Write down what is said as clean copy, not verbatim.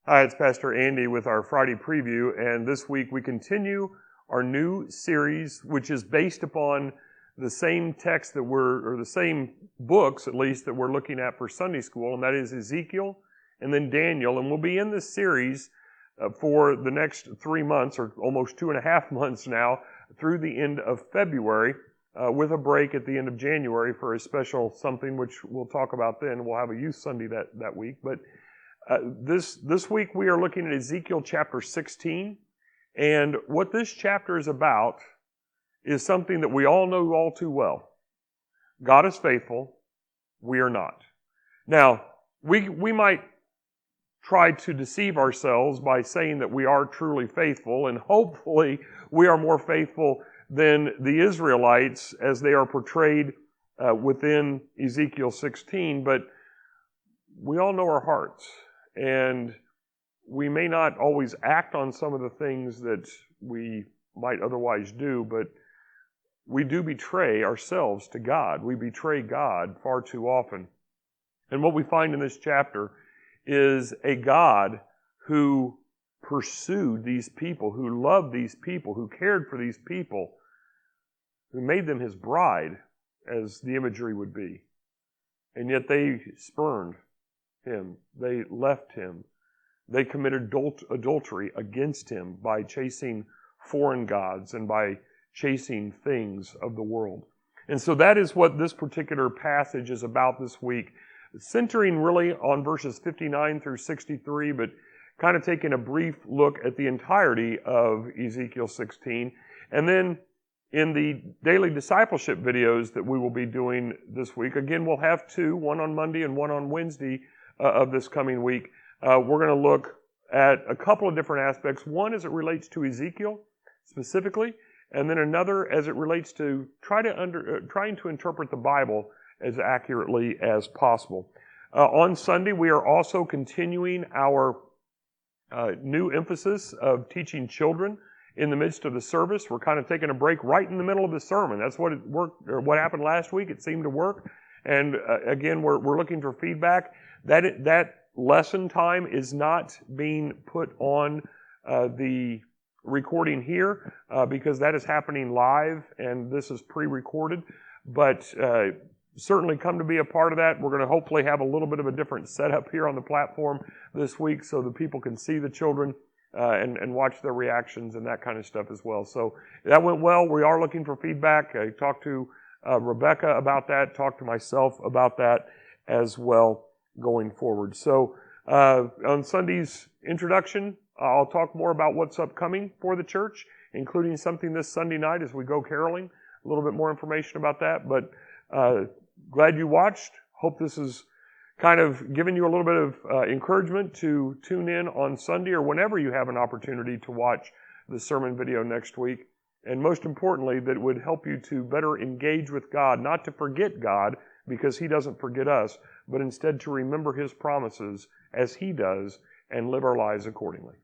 Hi, it's Pastor Andy with our Friday preview, and this week we continue our new series, which is based upon the same text or the same books at least, that we're looking at for Sunday school, and that is Ezekiel and then Daniel. And we'll be in this series for the next 3 months, or almost 2.5 months now, through the end of February, with a break at the end of January for a special something, which we'll talk about then. We'll have a youth Sunday that week, but this week we are looking at Ezekiel chapter 16, and what this chapter is about is something that we all know all too well. God is faithful, we are not. Now, we might try to deceive ourselves by saying that we are truly faithful, and hopefully we are more faithful than the Israelites as they are portrayed within Ezekiel 16, but we all know our hearts. And we may not always act on some of the things that we might otherwise do, but we do betray ourselves to God. We betray God far too often. And what we find in this chapter is a God who pursued these people, who loved these people, who cared for these people, who made them His bride, as the imagery would be. And yet they spurned Him. They left Him. They committed adultery against Him by chasing foreign gods and by chasing things of the world. And so that is what this particular passage is about this week, centering really on verses 59 through 63, but kind of taking a brief look at the entirety of Ezekiel 16. And then in the daily discipleship videos that we will be doing this week, again, we'll have two, one on Monday and one on Wednesday of this coming week. We're going to look at a couple of different aspects. One as it relates to Ezekiel specifically, and then another as it relates to trying to interpret the Bible as accurately as possible. On Sunday, we are also continuing our new emphasis of teaching children in the midst of the service. We're kind of taking a break right in the middle of the sermon. That's what what happened last week. It seemed to work. And again, we're looking for feedback. That lesson time is not being put on the recording here because that is happening live and this is pre-recorded. But certainly come to be a part of that. We're going to hopefully have a little bit of a different setup here on the platform this week so that people can see the children and watch their reactions and that kind of stuff as well. So that went well. We are looking for feedback. I talked to Rebecca about that, talked to myself about that as well going forward. So on Sunday's introduction, I'll talk more about what's upcoming for the church, including something this Sunday night as we go caroling. A little bit more information about that, but glad you watched. Hope this is kind of giving you a little bit of encouragement to tune in on Sunday or whenever you have an opportunity to watch the sermon video next week. And most importantly, that it would help you to better engage with God, not to forget God because He doesn't forget us, but instead to remember His promises as He does and live our lives accordingly.